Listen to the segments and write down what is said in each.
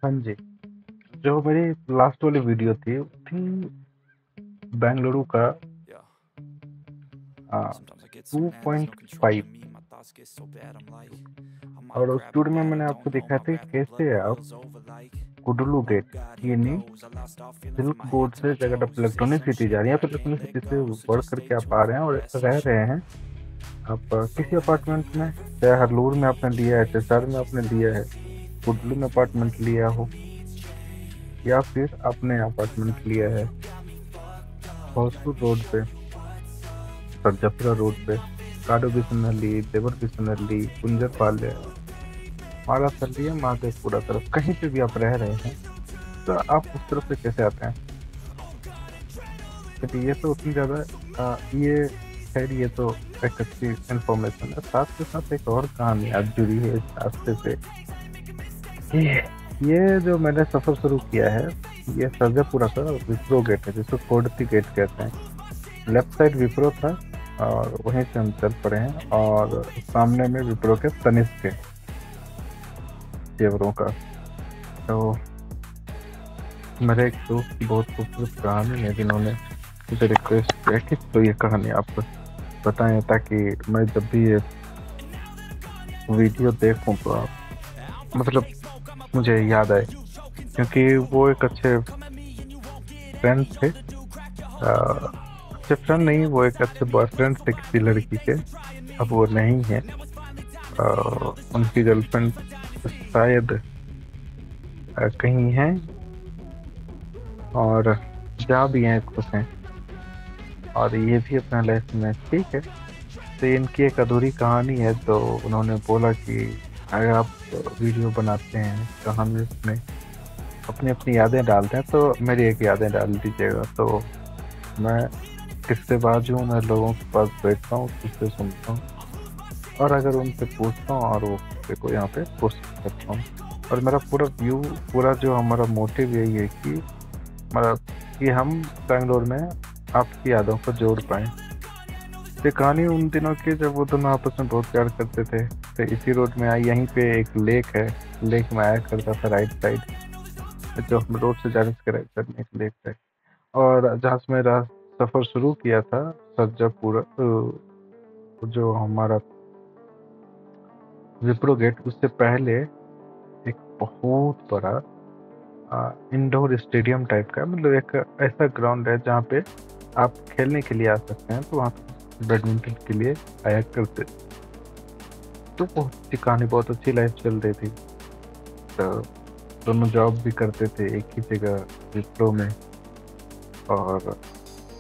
हाँ जी, जो मेरी लास्ट वाली वीडियो थी बेंगलुरु का आ, 2.5। और उस टूर में मैंने आपको दिखाया था कि कैसे आप कुडुलू गेट, यानी सिल्क बोर्ड से अगर आप इलेक्ट्रॉनिक सिटी जा रहे हैं या फिर इलेक्ट्रॉनिक सिटी से बढ़ करके आप आ रहे हैं और रह रहे हैं आप किसी अपार्टमेंट में, चाहे हरलूर में आपने लिया है, चाहे में आपने लिया है, कुडुलू में अपार्टमेंट लिया हो, या फिर आपने अपार्टमेंट लिया है भोजपुर रोड पे, सरजापुरा रोड पे, काडो बिसनहल्ली, देवर बिसनहल्ली, कुंजर पाले, मारा सल्ली, महादेवपुरा तरफ, कहीं पे भी आप रह रहे हैं तो आप उस तरफ से कैसे आते हैं। क्योंकि ये तो उतनी ज़्यादा ये खैर ये तो एक अच्छी इंफॉर्मेशन है, साथ के साथ एक और कहानी आज जुड़ी है इस रास्ते से। ये ये जो मैंने सफ़र शुरू किया है, ये सरजापुरा का विप्रो गेट है जिसको कोडती गेट कहते हैं। लेफ्ट साइड विप्रो था और वहीं से हम चल पड़े हैं, और सामने में विप्रो के तनिष्क के जेवरों का। तो मेरे एक दोस्त की बहुत खूबसूरत कहानी है जिन्होंने मुझे रिक्वेस्ट किया कि तो ये कहानी आप बताएं ताकि मैं जब भी ये वीडियो देखूं तो आप मतलब मुझे याद आए, क्योंकि वो एक अच्छे फ्रेंड थे। अच्छे फ्रेंड नहीं, वो एक अच्छे बॉयफ्रेंड थे किसी लड़की के। अब वो नहीं है, उनकी गर्लफ्रेंड शायद कहीं है, और जा भी हैं, खुश हैं, और ये भी अपना लाइफ में ठीक है। तो इनकी एक अधूरी कहानी है, तो उन्होंने बोला कि अगर आप वीडियो बनाते हैं कहानी में अपनी अपनी यादें डालते हैं तो मेरी एक यादें डाल दीजिएगा। तो मैं किस्सेबाज हूँ, मैं लोगों के पास बैठता हूँ, किस्से सुनता हूँ, और अगर उनसे पूछता हूँ और वो किस्से को यहाँ पे पोस्ट करता हूँ। और मेरा पूरा जो हमारा मोटिव यही है कि मतलब कि हम बेंगलोर में आपकी यादों को जोड़ पाएँ। ये कहानी उन दिनों की जब वो दोनों आपस में बहुत प्यार करते थे। तो इसी रोड में आई, यहीं पे एक लेक है, लेक में आया करता था राइट साइड, जो हम रोड से जाने से राइट साइड में एक लेक है। और जहाँ से मेरा सफ़र शुरू किया था सरजापुरा, जो हमारा विप्रो गेट, उससे पहले एक बहुत बड़ा इंडोर स्टेडियम टाइप का, मतलब एक ऐसा ग्राउंड है जहाँ पे आप खेलने के लिए आ सकते हैं। तो वहाँ पे बैडमिंटन के लिए आया करते। तो बहुत अच्छी कहानी, बहुत अच्छी लाइफ चल रही थी। तो दोनों जॉब भी करते थे एक ही जगह विप्रो में, और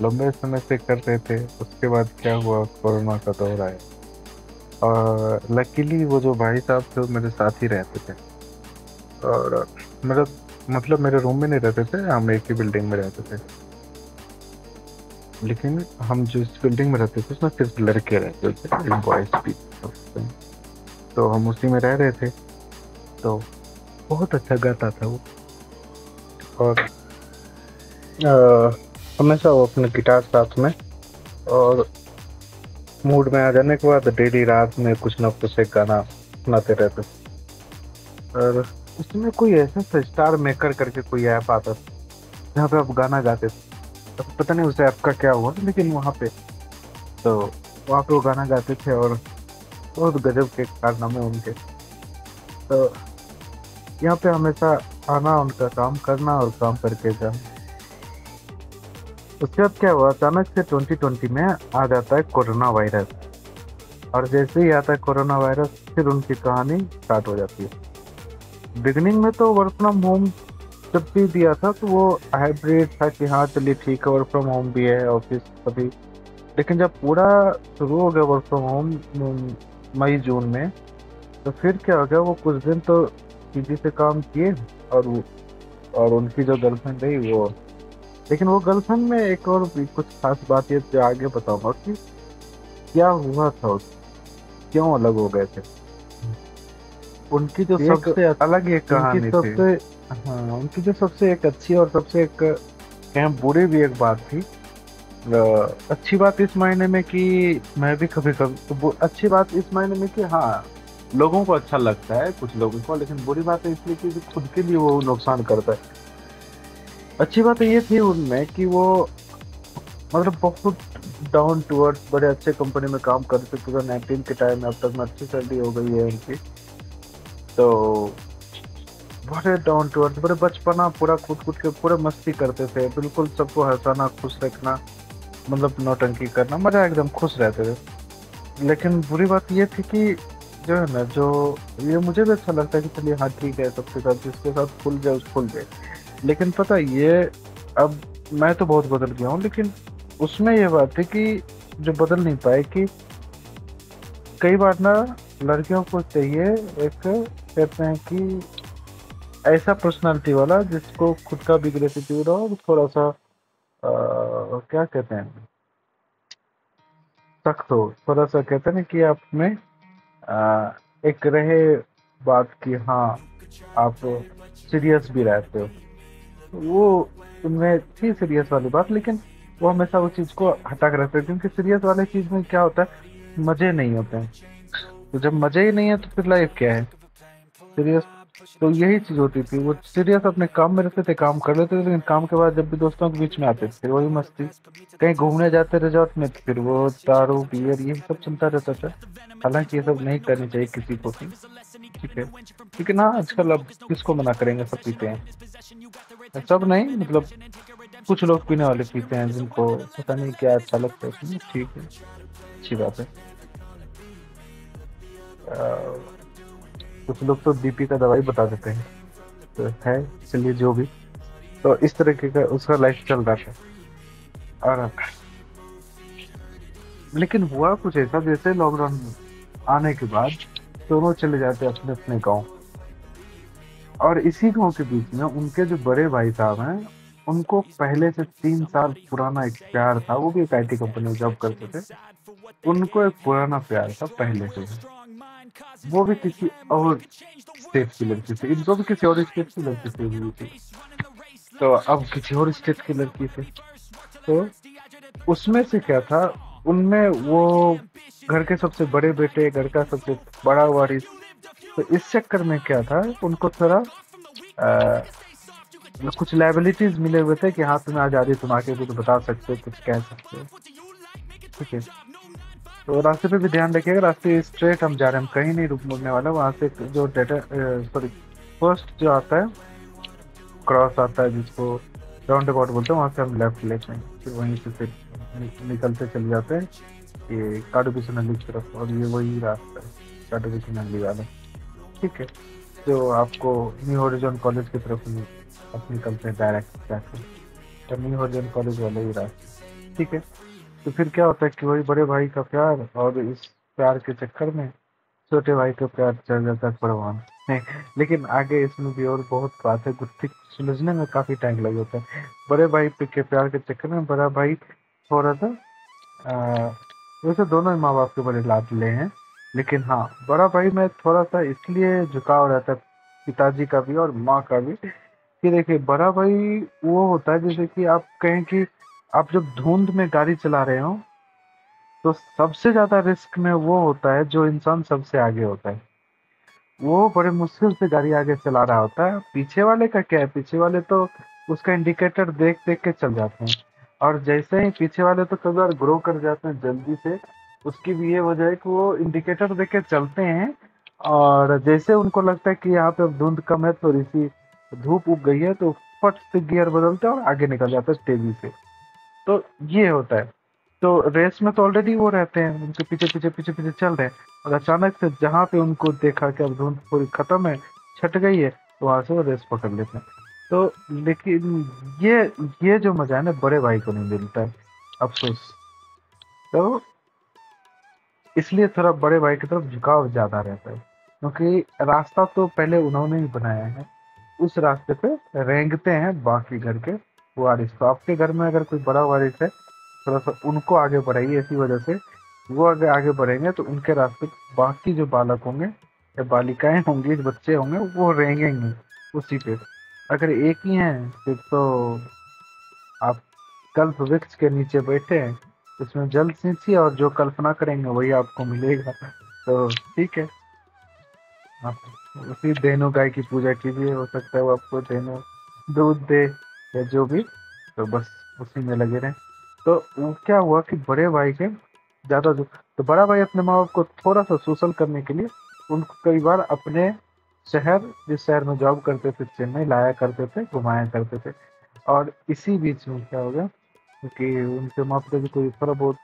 लंबे समय से कर रहे थे। उसके बाद क्या हुआ, कोरोना का दौर आया, और लकीली वो जो भाई साहब थे वो मेरे साथ ही रहते थे। और मेरा मतलब मेरे रूम में नहीं रहते थे, हम एक ही बिल्डिंग में रहते थे, लेकिन हम जिस बिल्डिंग में रहते थे उसमें सिर्फ लड़के रहते थे, बॉयज भी। तो हम उसी में रह रहे थे। तो बहुत अच्छा गाता था वो, और हमेशा वो अपने गिटार साथ में, और मूड में आ जाने के बाद डेली रात में कुछ ना कुछ एक गाना सुनाते रहते थे। और उसमें कोई ऐसा था, स्टार मेकर करके कोई ऐप आता था जहाँ पे आप गाना गाते थे। तो पता नहीं उस ऐप का क्या हुआ, लेकिन वहाँ पे वो गाना गाते थे, और बहुत गजब के कारनामे उनके। तो यहाँ पे हमेशा आना, उनका काम करना और काम करके जाना। उसके बाद क्या हुआ, अचानक से 2020 में आ जाता है कोरोना वायरस, और जैसे ही आता है कोरोना वायरस फिर उनकी कहानी स्टार्ट हो जाती है। बिगनिंग में तो वर्क फ्रॉम होम जब भी दिया था तो वो हाइब्रिड था कि हाँ चलिए ठीक है, वर्क फ्रॉम होम भी है, ऑफिस सभी। लेकिन जब पूरा शुरू हो गया वर्क फ्रॉम होम मई जून में, तो फिर क्या हो गया, वो कुछ दिन तो पीजी से काम किए, और उनकी जो गर्लफ्रेंड रही वो, लेकिन वो गर्लफ्रेंड में एक और भी कुछ खास बात ये जो आगे बताऊंगा कि क्या हुआ था, क्यों अलग हो गए थे। उनकी जो सबसे अलग एक कहानी थी। हाँ, उनकी जो सबसे एक अच्छी और सबसे एक कहीं बुरी भी एक बात थी। अच्छी बात इस मायने में कि मैं भी कभी कभी अच्छी बात इस मायने में कि हाँ लोगों को अच्छा लगता है कुछ लोगों को, लेकिन बुरी बात है इसलिए कि खुद के लिए वो नुकसान करता है। अच्छी बात ये थी उनमें कि वो मतलब बहुत डाउन टू अर्थ बड़े अच्छे कंपनी में काम करते थे 2019 के टाइम में। अब तक में अच्छी सैलरी हो गई है उनकी। तो बड़े डाउन टू अर्थ, बड़े बचपना पूरा कूद कूद के पूरे मस्ती करते थे, बिल्कुल सबको हंसाना खुश रखना, मतलब नौटंकी करना, मजा एकदम खुश रहते थे। लेकिन बुरी बात ये थी कि जो है ना, जो ये मुझे भी अच्छा लगता है कि चलिए हाँ ठीक है, सबके साथ जिसके साथ खुल जाए उस खुल जाए। लेकिन पता है ये, अब मैं तो बहुत बदल गया हूँ, लेकिन उसमें ये बात है कि जो बदल नहीं पाए कि कई बार ना लड़कियों को चाहिए एक, कहते हैं कि ऐसा पर्सनालिटी वाला जिसको खुद का भी ग्रेटिट्यूड हो और थोड़ा सा क्या कहते हैं, सख्त हो थोड़ा सा, कहते हैं ना कि आप में एक रहे बात की हाँ आप सीरियस भी रहते हो। वो उनमें थी सीरियस वाली बात, लेकिन वो हमेशा उस चीज को हटा कर रखते हैं, क्योंकि सीरियस वाले चीज में क्या होता है, मजे नहीं होते हैं। तो जब मजे ही नहीं है तो फिर लाइफ क्या है, सीरियस। तो यही चीज होती थी, वो सीरियस अपने काम में रहते थे, काम कर लेते थे, लेकिन काम के बाद जब भी दोस्तों के बीच में आते थे फिर वही मस्ती। कहीं घूमने जाते रिजॉर्ट में तो फिर वो दारू बियर यही सब चलता रहता था। हालांकि ये सब नहीं करनी चाहिए किसी को भी, ठीक है, लेकिन हाँ आजकल अब किसको मना करेंगे, सब पीते हैं। सब नहीं, मतलब कुछ लोग पीने वाले पीते हैं जिनको पता नहीं क्या अच्छा लगता है उसमें, ठीक है, अच्छी बात है। कुछ लोग तो बीपी का दवाई बता देते हैं, तो है, चलिए जो भी। तो इस तरीके का उसका लाइफ चल रहा था। और लेकिन हुआ कुछ ऐसा, जैसे लॉकडाउन आने के बाद दोनों चले जाते अपने अपने गाँव, और इसी गांव के बीच में उनके जो बड़े भाई साहब हैं, उनको पहले से 3 साल पुराना एक प्यार था, वो भी एक आईटी कंपनी में जॉब करते थे। उनको एक पुराना प्यार था पहले से ही, वो भी किसी और स्टेट की लड़की थी, इनको भी किसी और स्टेट की लड़की से हुई थी। तो अब किसी और स्टेट की लड़की थी, तो उसमें से क्या था, उनमें वो घर के सबसे बड़े बेटे, घर का सबसे बड़ा वारिस। तो इस चक्कर में क्या था, उनको थोड़ा मतलब कुछ लाइबिलिटीज मिले हुए थे कि हाँ तुम्हें आजादी, तुम आके कुछ बता सकते हो, कुछ कह सकते हो, ठीक है। तो रास्ते पे भी ध्यान रखिएगा, रास्ते स्ट्रेट हम जा रहे हैं, हम कहीं नहीं रुक मुड़ने वाला। वहां से जो डेटा, सॉरी, फर्स्ट जो आता है क्रॉस आता है जिसको राउंड अबाउट बोलते हैं, वहां से हम लेफ्ट लेते हैं, फिर वहीं से फिर निकलते चले जाते हैं ये काडू बिशन नली की तरफ, और ये वही रास्ता है काडू बिशन नली वाला, ठीक है। जो आपको न्यू हॉरिजॉन कॉलेज की तरफ आप निकलते हैं डायरेक्ट जाकर, तो न्यू हॉरिजॉन कॉलेज वाला ही रास्ता, ठीक है। तो फिर क्या होता है कि वही बड़े भाई का प्यार, और इस प्यार के चक्कर में छोटे भाई का प्यार चल जाता है परवान नहीं। लेकिन आगे इसमें भी और बहुत बात है, गुत्थी सुलझने में काफी टाइम लग जाता है। बड़े भाई के प्यार के चक्कर में बड़ा भाई थोड़ा सा आ, वैसे दोनों ही माँ बाप के बड़े लाडले हैं, लेकिन हाँ बड़ा भाई में थोड़ा सा इसलिए झुकाव रहता है पिताजी का भी और माँ का भी, कि देखिए बड़ा भाई वो होता है जैसे कि आप कहें कि आप जब धुंध में गाड़ी चला रहे हो, तो सबसे ज्यादा रिस्क में वो होता है जो इंसान सबसे आगे होता है। वो बड़े मुश्किल से गाड़ी आगे चला रहा होता है, पीछे वाले का क्या है, पीछे वाले तो उसका इंडिकेटर देख देख के चल जाते हैं। और जैसे ही पीछे वाले तो कभी बार ग्रो कर जाते हैं जल्दी से, उसकी भी ये वजह है कि वो इंडिकेटर देख के चलते हैं, और जैसे उनको लगता है कि यहाँ पे अब धुंध कम है, थोड़ी सी धूप उग गई है, तो फट से गियर बदलते हैं और आगे निकल जाते हैं तेजी से। तो ये होता है। तो रेस में तो ऑलरेडी वो रहते हैं, उनके पीछे पीछे पीछे पीछे चल रहे हैं, और अचानक से जहाँ पे उनको देखा कि अब धुंध पूरी खत्म है, छट गई है, तो वहां से वो रेस पकड़ लेते हैं। तो लेकिन ये ये जो मजा है ना, बड़े भाई को नहीं मिलता है, अफसोस। तो इसलिए थोड़ा बड़े भाई की तरफ झुकाव ज्यादा रहता है, क्योंकि रास्ता तो पहले उन्होंने ही बनाया है, उस रास्ते पे रेंगते हैं बाकी घर के वारिस। तो आपके घर में अगर कोई बड़ा वारिस है, थोड़ा सा उनको आगे बढ़ाइए, इसी वजह से वो अगर आगे बढ़ेंगे तो उनके रास्ते बाकी जो बालक होंगे या बालिकाएं होंगी, बच्चे होंगे, वो रेंगेंगे उसी पे। अगर एक ही हैं फिर तो आप कल्प वृक्ष के नीचे बैठे हैं, उसमें जल सींचिए और जो कल्पना करेंगे वही आपको मिलेगा। तो ठीक है, आप उसी धेनु गाय की पूजा कीजिए, हो सकता है वो आपको धेनु दूध दे या जो भी, तो बस उसी में लगे रहें। तो वो क्या हुआ कि बड़े भाई के ज़्यादा जो, तो बड़ा भाई अपने माँ बाप को थोड़ा सा सोशल करने के लिए उनको कई बार अपने शहर, जिस शहर में जॉब करते थे चेन्नई, लाया करते थे, घुमाया करते थे। और इसी बीच में क्या हो गया, क्योंकि उनके माँ पिता जी को थोड़ा बहुत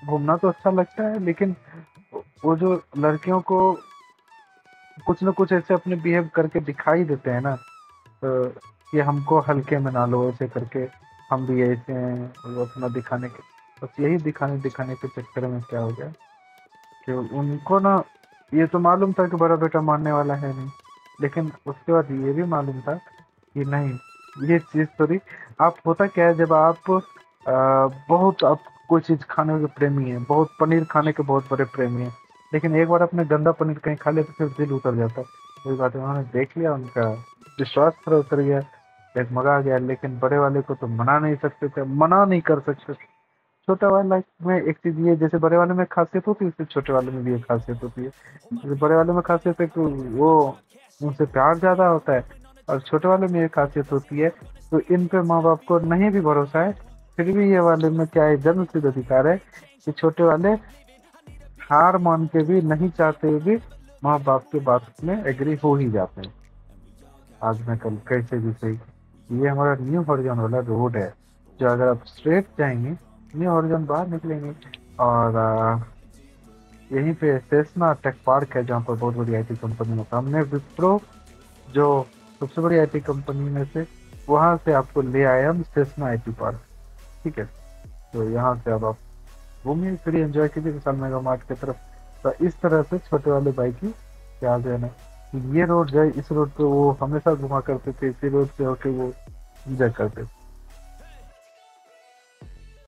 घूमना तो अच्छा लगता है, लेकिन वो जो लड़कियों को कुछ न कुछ ऐसे अपने बिहेव करके दिखाई देते हैं ना, तो ये हमको हल्के में ना लो ऐसे करके, हम भी ऐसे हैं, वो अपना दिखाने के, बस यही दिखाने दिखाने के चक्कर में क्या हो गया कि उनको ना, ये तो मालूम था कि बड़ा बेटा मानने वाला है नहीं, लेकिन उसके बाद ये भी मालूम था कि नहीं, ये चीज़ थोड़ी, आप होता क्या है जब आप बहुत, आप कोई चीज़ खाने के प्रेमी हैं, बहुत पनीर खाने के बहुत बड़े प्रेमी हैं, लेकिन एक बार अपने गंदा पनीर कहीं खा ले तो फिर दिल उतर जाता है। वही बात है, उन्होंने देख लिया, उनका विश्वास थोड़ा उतर गया, डगमगा गया, लेकिन बड़े वाले को तो मना नहीं सकते थे, मना नहीं कर सकते थे। छोटा वाला लाइफ में एक चीज़ ये, जैसे बड़े वाले में खासियत होती है, उससे छोटे वाले में भी एक खासियत होती है। जैसे बड़े वाले में खासियत है कि वो, उनसे प्यार ज़्यादा होता है, और छोटे वाले में ये खासियत होती है, तो इन पे माँ बाप को नहीं भी भरोसा है, फिर भी ये वाले में क्या है, जन्म सिद्ध अधिकार है कि छोटे वाले हार मान के भी, नहीं चाहते हुए भी माँ बाप की बात में एग्री हो ही जाते हैं, आज में कल कैसे भी सही। ये हमारा न्यू हॉरिजॉन वाला रोड है, जो अगर आप स्ट्रेट जाएंगे, न्यू हॉरिजॉन बाहर निकलेंगे, और यहीं पे सेस्ना टेक पार्क है, जहाँ पर बहुत बड़ी आईटी कंपनी है सामने, विप्रो जो सबसे बड़ी आईटी कंपनी में से, वहाँ से आपको ले आया हम सेस्ना आईटी पार्क। ठीक है, तो यहाँ से अब आप घूमिए फिरिए, एंजॉय कीजिए विशाल मेगा मार्ट की तरफ। तो इस तरह से छोटे वाले भाई की क्या जो है ना, ये रोड जो है, इस रोड पे वो हमेशा घुमा करते थे, इसी रोड से होके वो एंजॉय करते थे।